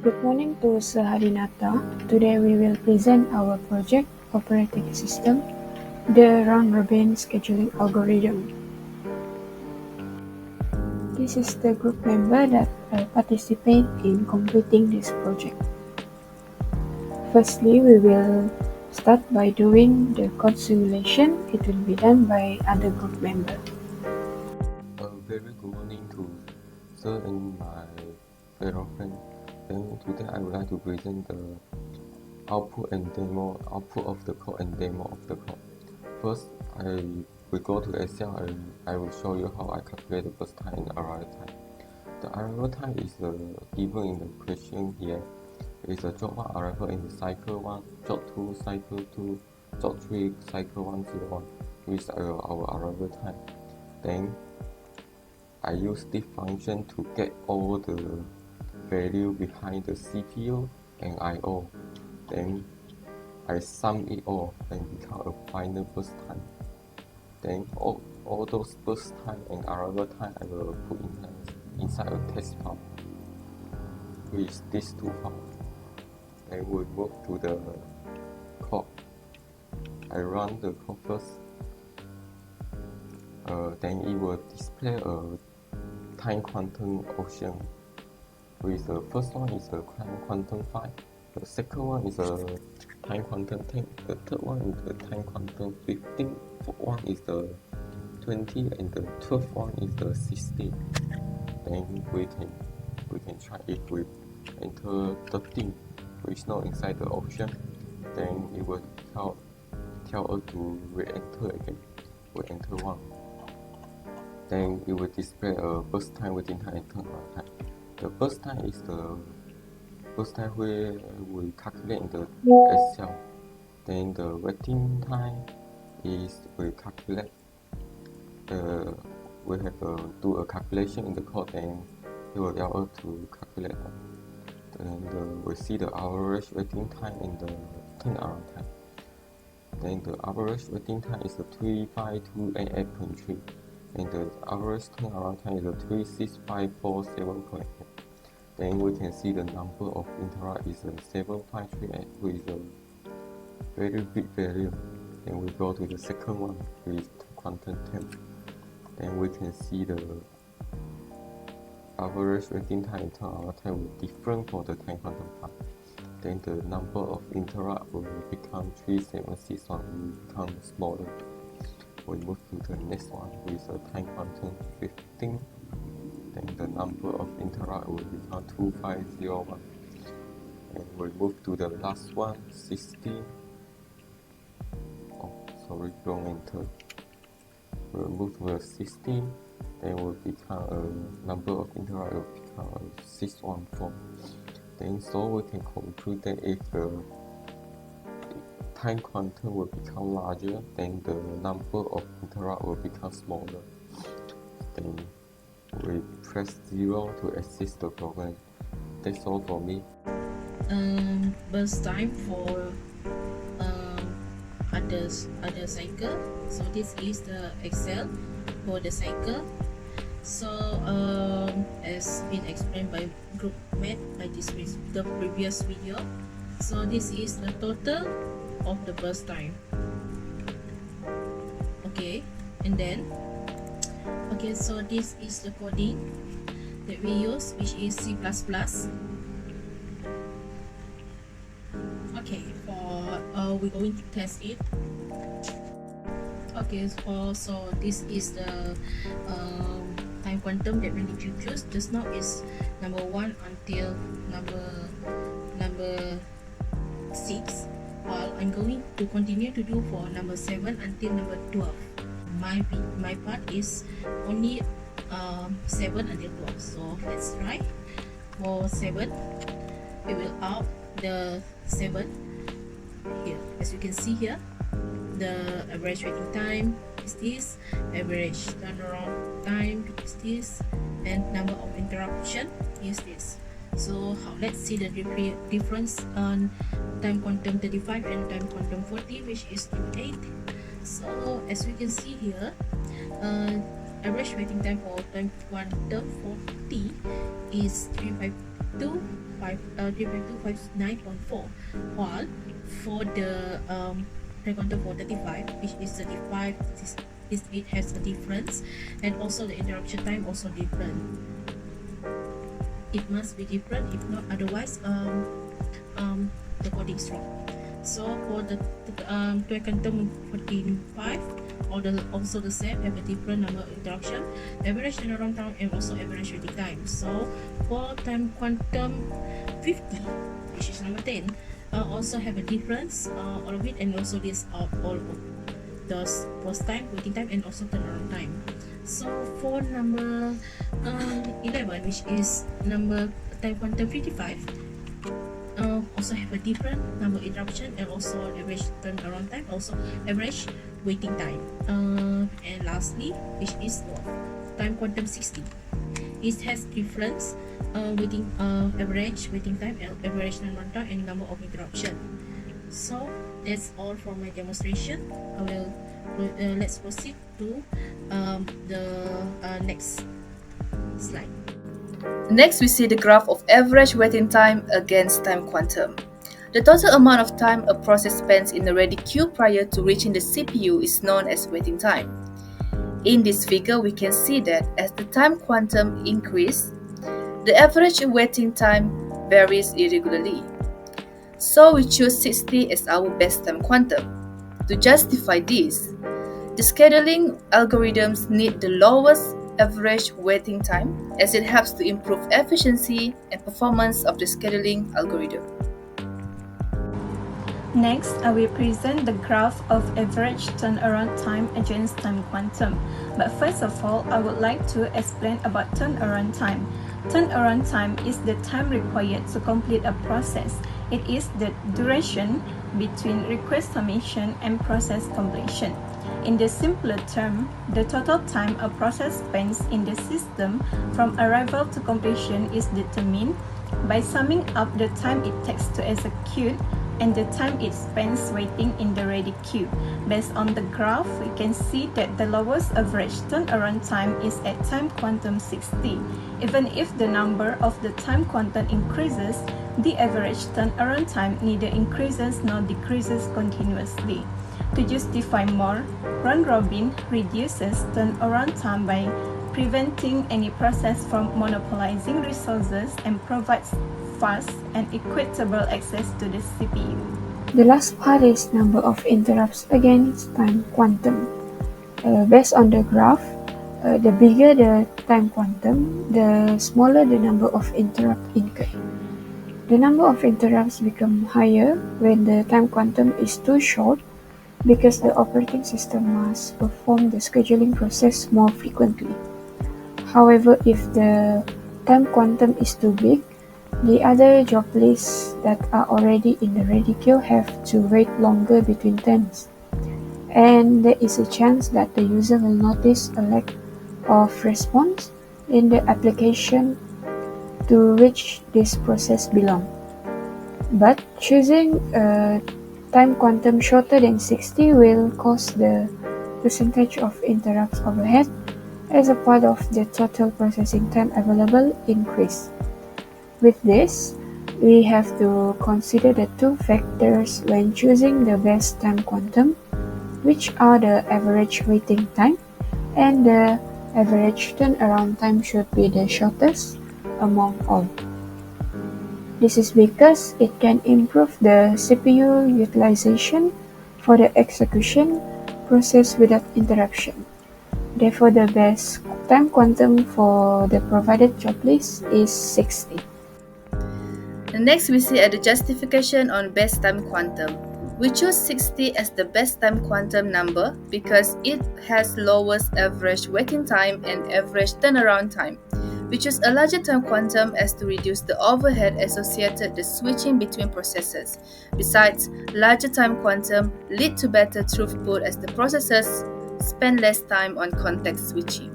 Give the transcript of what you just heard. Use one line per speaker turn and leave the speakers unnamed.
Good morning to Saharinata. Today we will present our project operating system, the round-robin scheduling algorithm. This is the group member that participate in completing this project. Firstly, we will start by doing the code simulation. It will be done by other group member.
A very good morning to sir and my fellow friends. Then today I would like to present the output of the code and demo of the code. First, I will go to Excel and I will show you how I calculate the burst time and arrival time. The arrival time is given in the question here. It is a job 1 arrival in the cycle 1, job 2, cycle 2, job 3, cycle 101, which is our arrival time. Then I use this function to get all the value behind the CPU and I/O. Then I sum it all and become a final burst time. Then all those burst time and arrival time I will put inside a test file with these two files. Then we move to the code. I run the code first. Then it will display a time quantum option. With the first one is the time quantum 5, the second one is a time quantum 10, the third one is the time quantum 15, fourth one is the 20, and the 12th one is the 16. Then we can try if we enter 13, which is not inside the option. Then it will tell us to re-enter again. We enter 1. Then it will display a burst time, waiting time, and turnaround time. The burst time is the burst time where we calculate in the Excel. Then the waiting time is we calculate. We have to do a calculation in the code, and it will allow us to calculate. Then we see the average waiting time and the turnaround time. Then the average waiting time is the 35288.3. and the average turnaround time is 36547.8. Then we can see the number of interrupt is 7538 with a very big value. Then we go to the second one with quantum 10. Then we can see the average waiting time and turnaround time will different for the time quantum 5. Then the number of interrupt will become 3761, will become smaller. We move to the next one with a time quantum 15. Then the number of interrupt will become 2501. And we move to the last one, 16. Oh, sorry, wrong enter. We'll move to the 16. Then will become a number of interrupt will become 614. Then so we can conclude that if the time quantum will become larger, then the number of interrupt will become smaller. Then we press 0 to assist the program. That's all for me.
Burst time for other cycle. So this is the Excel for the cycle. So as been explained by group mate by the previous video. So this is the total of the burst time. Okay, and then so this is the coding that we use, which is C++. Okay, for we're going to test it. Okay, so this is the time quantum that we need to choose. Just now is number 1 until number 6. While I'm going to continue to do for number 7 until number 12. My part is only 7 until 12. So let's try. For 7, we will out the 7 here. As you can see here, the average waiting time is this, average turnaround time is this, and number of interruption is this. So let's see the difference on time quantum 35 and time quantum 40, which is 28. So as we can see here, average waiting time for time quantum 40 is 352 TMF2234, while for the time quantum for 35, which is 35, it has a difference, and also the interruption time also different. It must be different, if not otherwise the coding is wrong. So for the time quantum 45, also the same, have a different number of interruption, average turnaround time, and also average waiting time. So for time quantum 50, which is number 10, also have a difference, all of it, and also this all of those post time, waiting time, and also turnaround time. So for number 11, which is number time quantum 55, also have a different number interruption, and also average turnaround time, also average waiting time. And lastly, which is time quantum 60, it has difference average waiting time, and average turnaround time, and number of interruption. So that's all for my demonstration. I will let's proceed to the next slide.
Next, we see the graph of average waiting time against time quantum. The total amount of time a process spends in the ready queue prior to reaching the CPU is known as waiting time. In this figure, we can see that as the time quantum increases, the average waiting time varies irregularly. So we choose 60 as our best time quantum. To justify this, the scheduling algorithms need the lowest average waiting time, as it helps to improve efficiency and performance of the scheduling algorithm.
Next, I will present the graph of average turnaround time against time quantum. But first of all, I would like to explain about turnaround time. Turnaround time is the time required to complete a process. It is the duration between request submission and process completion. In the simpler term, the total time a process spends in the system from arrival to completion is determined by summing up the time it takes to execute and the time it spends waiting in the ready queue. Based on the graph, we can see that the lowest average turnaround time is at time quantum 60. Even if the number of the time quantum increases, the average turnaround time neither increases nor decreases continuously. To justify more, round robin reduces turnaround time by preventing any process from monopolizing resources and provides fast and equitable access to the CPU.
The last part is number of interrupts against time quantum. Based on the graph, the bigger the time quantum, the smaller the number of interrupts incurred. The number of interrupts become higher when the time quantum is too short, because the operating system must perform the scheduling process more frequently. However, if the time quantum is too big, the other job lists that are already in the ready queue have to wait longer between turns, and there is a chance that the user will notice a lack of response in the application to which this process belongs. But choosing a time quantum shorter than 60 will cause the percentage of interrupts overhead as a part of the total processing time available increase. With this, we have to consider the two factors when choosing the best time quantum, which are the average waiting time and the average turnaround time should be the shortest among all. This is because it can improve the CPU utilization for the execution process without interruption. Therefore, the best time quantum for the provided job list is 60.
Next, we see the justification on best time quantum. We choose 60 as the best time quantum number because it has lowest average waiting time and average turnaround time. We choose a larger time quantum as to reduce the overhead associated with switching between processes. Besides, larger time quantum lead to better throughput as the processes spend less time on context switching.